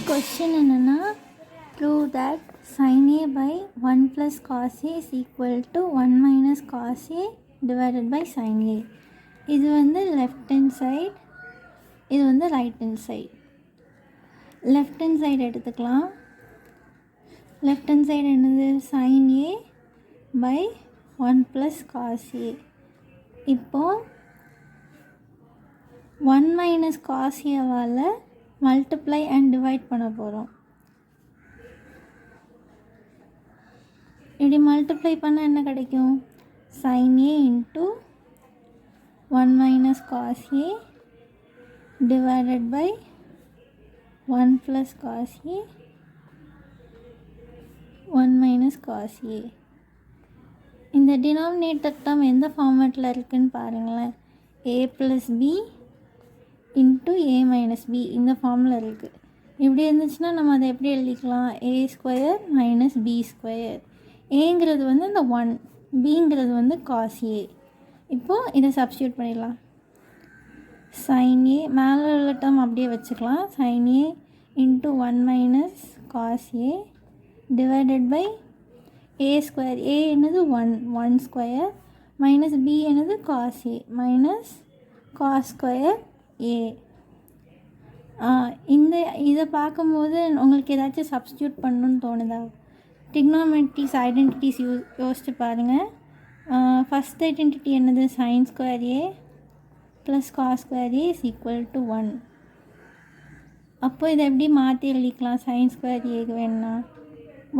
Question என்னன்னா prove that sin A by 1 plus cos A is equal to 1 minus cos A divided by sin A. இது வந்து left hand side, இது வந்து right hand side. left hand side எடுத்துக்கலாம். left hand side என்னது sin A by 1 plus cos A. இப்போ 1 minus cos A வால multiply and divide பண்ண போகிறோம். இப்படி multiply பண்ண என்ன கிடைக்கும்? sin A into 1 minus cos A divided by 1 plus cos A 1 minus cos A. இந்த denominator term எந்த ஃபார்மேட்டில் இருக்குன்னு பாருங்களேன். a plus b into a minus b இந்த ஃபார்மில் இருக்குது. இப்படி இருந்துச்சுன்னா நம்ம அதை எப்படி எழுதிக்கலாம்? a square minus b square. ஏங்கிறது வந்து இந்த 1, பிங்கிறது வந்து cos a. இப்போது இதை சப்ஸ்டியூட் பண்ணிடலாம். sin a மேலே உள்ள டேர்ம் அப்படியே வச்சுக்கலாம். sin a into 1 minus cos a divided by a square. a என்னது 1 ஸ்கொயர் மைனஸ் b என்னது cos a minus cos square a. இதை பார்க்கும்போது உங்களுக்கு ஏதாச்சும் சப்ஸ்டியூட் பண்ணணுன்னு தோணுதா? டிக்னாமெட்ரிஸ் ஐடென்டிட்டிஸ் யோசிச்சு பாருங்கள். ஃபஸ்ட் ஐடென்டிட்டி என்னது? sin square a plus cos square a is equal to 1. அப்போ இதை எப்படி மாற்றி எழுதிக்கலாம்? sin ஸ்கொயர் ஏக்கு வேணுன்னா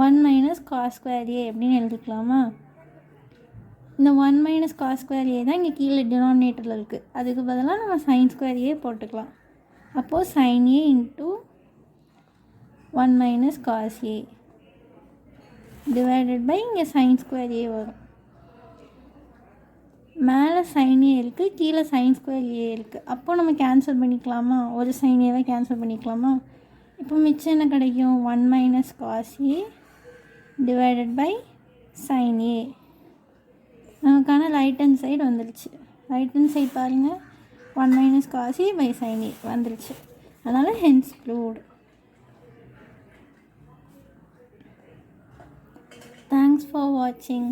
1 மைனஸ் cos ஸ்கொயர் a அப்படின்னு எழுதிக்கலாமா? இந்த 1 மைனஸ் cos ஸ்கொயர் a தான் இங்கே கீழே டினாமினேட்டரில் இருக்குது. அதுக்கு பதிலாக நம்ம sin ஸ்கொயர் a போட்டுக்கலாம். அப்போது sin a into 1 minus cos a divided by இங்கே sin ஸ்கொயர் a வரும். மேலே sin a இருக்குது, கீழே sin ஸ்கொயர் a இருக்குது. அப்போது நம்ம கேன்சல் பண்ணிக்கலாமா? ஒரு sin a கேன்சல் பண்ணிக்கலாமா? இப்போ மிச்சம் என்ன கிடைக்கும்? 1 minus cos a divided by sin a. நமக்கான ரைட் ஹேண்ட் சைடு வந்துடுச்சு. ரைட் ஹேண்ட் சைடு பாருங்கள், 1 minus cos a by sin a வந்துடுச்சு. அதனால் ஹென்ஸ் ப்ரூவ்டு. தேங்க்ஸ் ஃபார் வாட்சிங்.